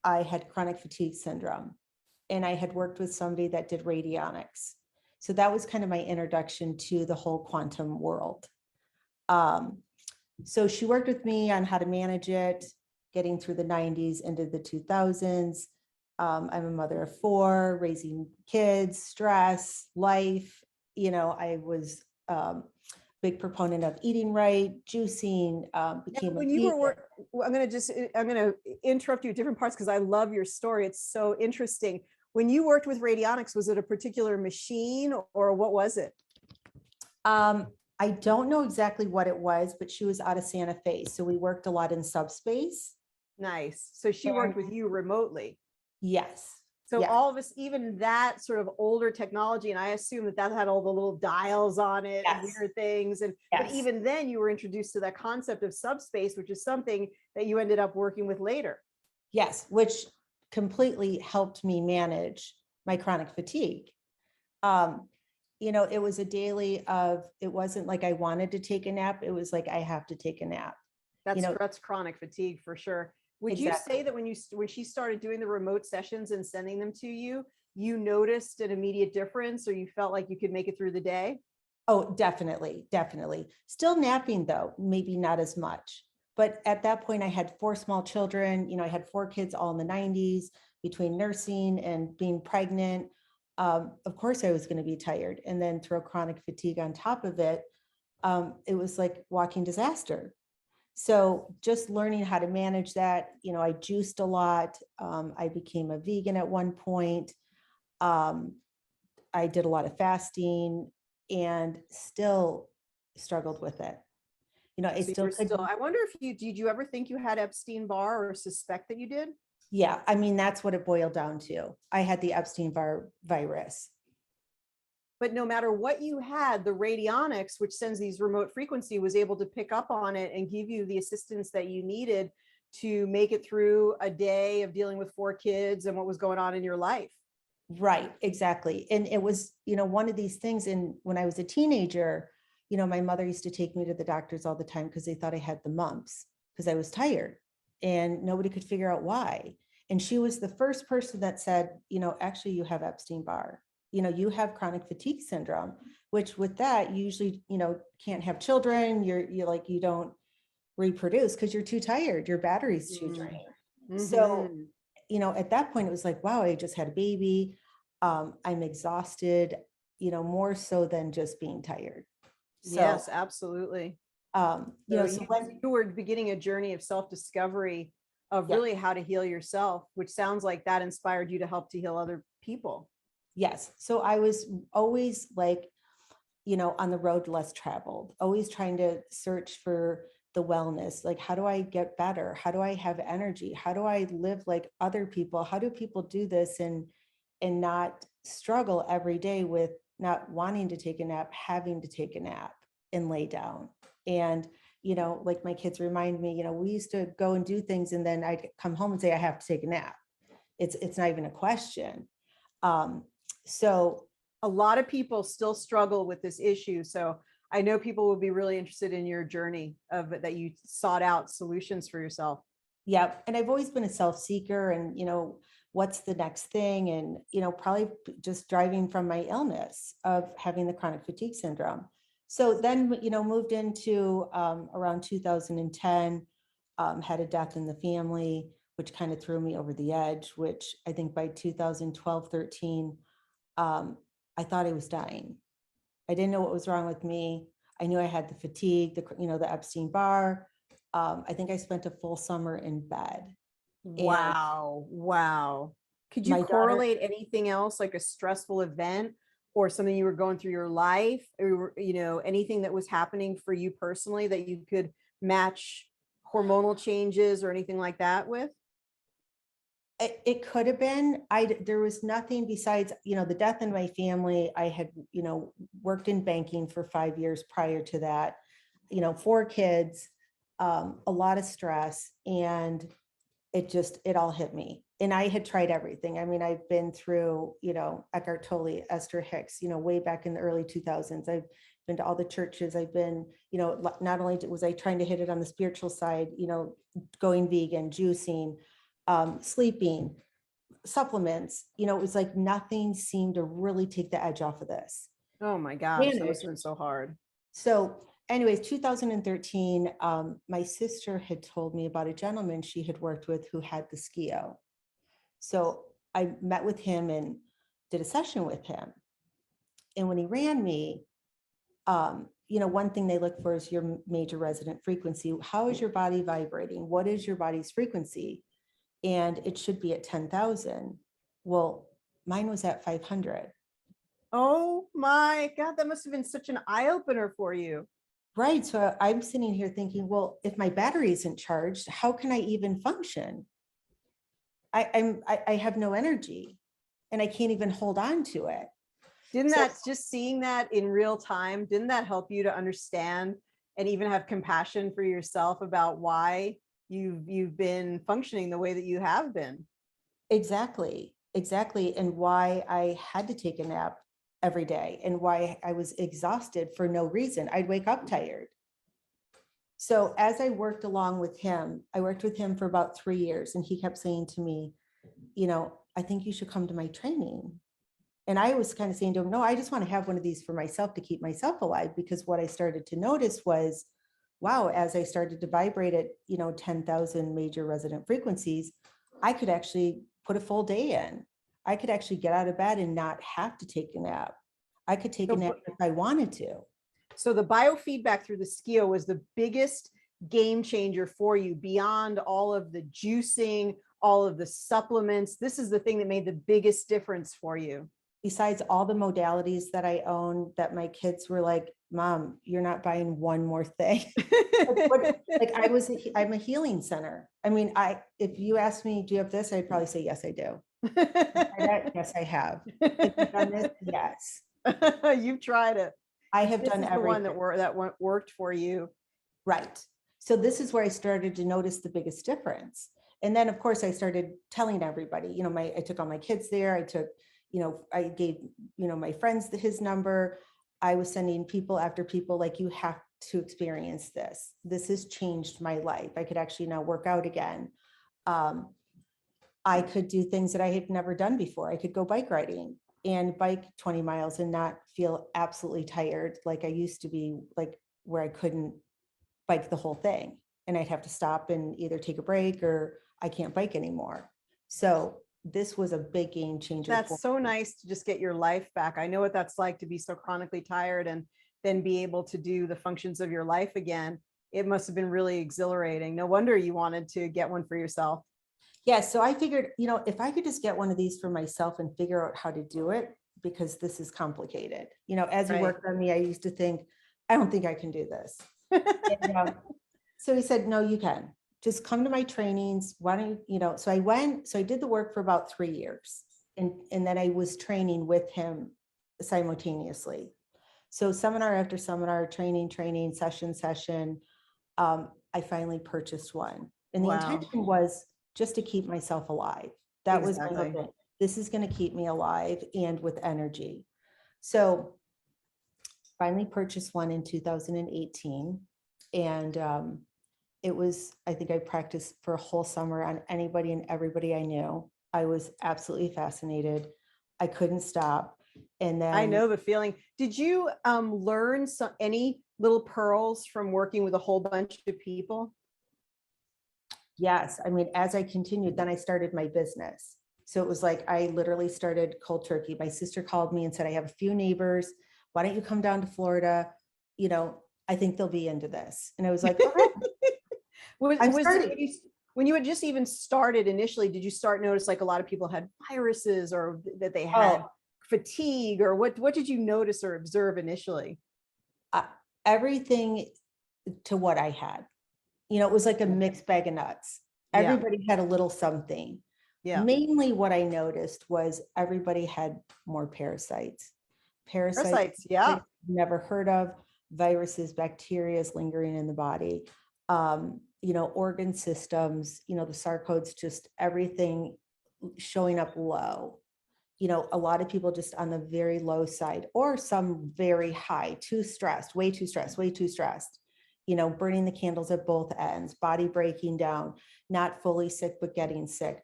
I had chronic fatigue syndrome, and I had worked with somebody that did radionics. So that was kind of my introduction to the whole quantum world. So she worked with me on how to manage it, getting through the 90s into the 2000s. I'm a mother of 4, raising kids, stress, life. I was big proponent of eating right, juicing, became when a you vegan. were, I'm going to interrupt you at different parts because I love your story. It's so interesting. When you worked with radionics, was it a particular machine or what was it? I don't know exactly what it was, but she was out of Santa Fe. So we worked a lot in subspace. Nice. So she worked with you remotely. Yes. So yes. all of us, even that sort of older technology, and I assume that had all the little dials on it and Yes. weird things. And Yes. but even then you were introduced to that concept of subspace, which is something that you ended up working with later. Yes, which completely helped me manage my chronic fatigue. It was a daily of, it wasn't like I wanted to take a nap. It was like, I have to take a nap. That's chronic fatigue for sure. Would Exactly. you say that when she started doing the remote sessions and sending them to you, you noticed an immediate difference or you felt like you could make it through the day? Oh, definitely. Definitely. Still napping though, maybe not as much. But at that point I had 4 small children. I had 4 kids all in the 90s between nursing and being pregnant. Of course I was going to be tired. And then throw chronic fatigue on top of it. It was like walking disaster. So just learning how to manage that, I juiced a lot. I became a vegan at one point. I did a lot of fasting and still struggled with it. I So still could. I wonder if did you ever think you had Epstein Barr or suspect that you did? Yeah, I mean, that's what it boiled down to. I had the Epstein Barr virus. But no matter what you had, the radionics, which sends these remote frequency, was able to pick up on it and give you the assistance that you needed to make it through a day of dealing with 4 kids and what was going on in your life. Right, exactly. And it was, one of these things. And when I was a teenager, my mother used to take me to the doctors all the time because they thought I had the mumps because I was tired and nobody could figure out why. And she was the first person that said, actually you have Epstein Barr. You have chronic fatigue syndrome, which with that, you usually, can't have children. You're like, you don't reproduce because you're too tired. Your battery's too drained. Mm-hmm. So, at that point it was like, wow, I just had a baby. I'm exhausted, more so than just being tired. So, yes, absolutely. So when you were beginning a journey of self-discovery of really how to heal yourself, which sounds like that inspired you to help to heal other people. Yes. So I was always like, on the road less traveled, always trying to search for the wellness. Like, how do I get better? How do I have energy? How do I live like other people? How do people do this and not struggle every day with not wanting to take a nap, having to take a nap and lay down? And, like my kids remind me, we used to go and do things and then I'd come home and say, I have to take a nap. It's not even a question. So a lot of people still struggle with this issue. So I know people will be really interested in your journey of that you sought out solutions for yourself. Yeah. And I've always been a self-seeker and, what's the next thing? And, probably just driving from my illness of having the chronic fatigue syndrome. So then, moved into around 2010, had a death in the family, which kind of threw me over the edge, which I think by 2012, 13, I thought I was dying. I didn't know what was wrong with me. I knew I had the fatigue, the Epstein Barr. I think I spent a full summer in bed. Wow. Wow. Could you correlate anything else like a stressful event or something you were going through your life or, anything that was happening for you personally that you could match hormonal changes or anything like that with? It could have been. There was nothing besides, the death in my family. I had, worked in banking for 5 years prior to that, 4 kids, a lot of stress, and it all hit me. And I had tried everything. I mean, I've been through, Eckhart Tolle, Esther Hicks, way back in the early 2000s. I've been to all the churches. I've been, not only was I trying to hit it on the spiritual side, going vegan, juicing, sleeping, supplements, you know, it was like nothing seemed to really take the edge off of this. Oh my gosh, that must have been so hard. So anyways, 2013, my sister had told me about a gentleman she had worked with who had the SCIO. So I met with him and did a session with him. And when he ran me, you know, one thing they look for is your major resonant frequency. How is your body vibrating? What is your body's frequency? And it should be at 10,000. Well, mine was at 500. Oh my God, that must have been such an eye opener for you. Right. So I'm sitting here thinking, well, if my battery isn't charged, how can I even function? I have no energy and I can't even hold on to it. Didn't that, just seeing that in real time, didn't that help you to understand and even have compassion for yourself about why you've been functioning the way that you have been? Exactly. And why I had to take a nap every day and why I was exhausted for no reason. I'd wake up tired. So as I worked along with him, I worked with him for about 3 years and he kept saying to me, you know, I think you should come to my training. And I was kind of saying to him, no, I just want to have one of these for myself to keep myself alive. Because what I started to notice was, wow, as I started to vibrate at, you know, 10,000 major resonant frequencies, I could actually put a full day in. I could actually get out of bed and not have to take a nap. I could take a nap if I wanted to. So the biofeedback through the SCIO was the biggest game changer for you beyond all of the juicing, all of the supplements. This is the thing that made the biggest difference for you. Besides all the modalities that I own, that my kids were like, Mom, you're not buying one more thing. I'm a healing center. I mean, if you ask me, do you have this? I'd probably say, yes, I do. Yes, I have. Have you done this? Yes. You've tried it. I have done everything. The one that worked for you. Right. So this is where I started to notice the biggest difference. And then of course I started telling everybody, you know, I took all my kids there. I took, you know, I gave, you know, my friends his number. I was sending people after people, like, you have to experience this. This has changed my life. I could actually now work out again. I could do things that I had never done before. I could go bike riding and bike 20 miles and not feel absolutely tired like I used to be, like where I couldn't bike the whole thing and I'd have to stop and either take a break or I can't bike anymore. So this was a big game changer. That's so nice to just get your life back. I know what that's like to be so chronically tired and then be able to do the functions of your life again. It must have been really exhilarating. No wonder you wanted to get one for yourself. Yeah. So I figured, you know, if I could just get one of these for myself and figure out how to do it, because this is complicated. You know, as he worked on me, I used to think, I don't think I can do this. And, so he said, no, you can. Just come to my trainings. Why don't you, you know, so I went, so I did the work for about 3 years. And then I was training with him simultaneously. So seminar after seminar, training, session. I finally purchased one. And the intention was just to keep myself alive. That was my hope. This is going to keep me alive and with energy. So finally purchased one in 2018. And it was, I think I practiced for a whole summer on anybody and everybody I knew. I was absolutely fascinated. I couldn't stop. And then I know the feeling. Did you learn any little pearls from working with a whole bunch of people? Yes. I mean, as I continued, then I started my business. So it was like, I literally started cold turkey. My sister called me and said, I have a few neighbors. Why don't you come down to Florida? You know, I think they'll be into this. And I was like, okay. When you had just even started initially, did you start notice like a lot of people had viruses or that they had fatigue, or what did you notice or observe initially? Everything to what I had. You know, it was like a mixed bag of nuts. Everybody had a little something. Yeah. Mainly what I noticed was everybody had more parasites. Parasites, yeah. Never heard of. Viruses, bacteria lingering in the body. You know, organ systems, you know, the sarcodes, just everything showing up low. You know, a lot of people just on the very low side, or some very high, too stressed, way too stressed, way too stressed. burning the candles at both ends, body breaking down, not fully sick, but getting sick.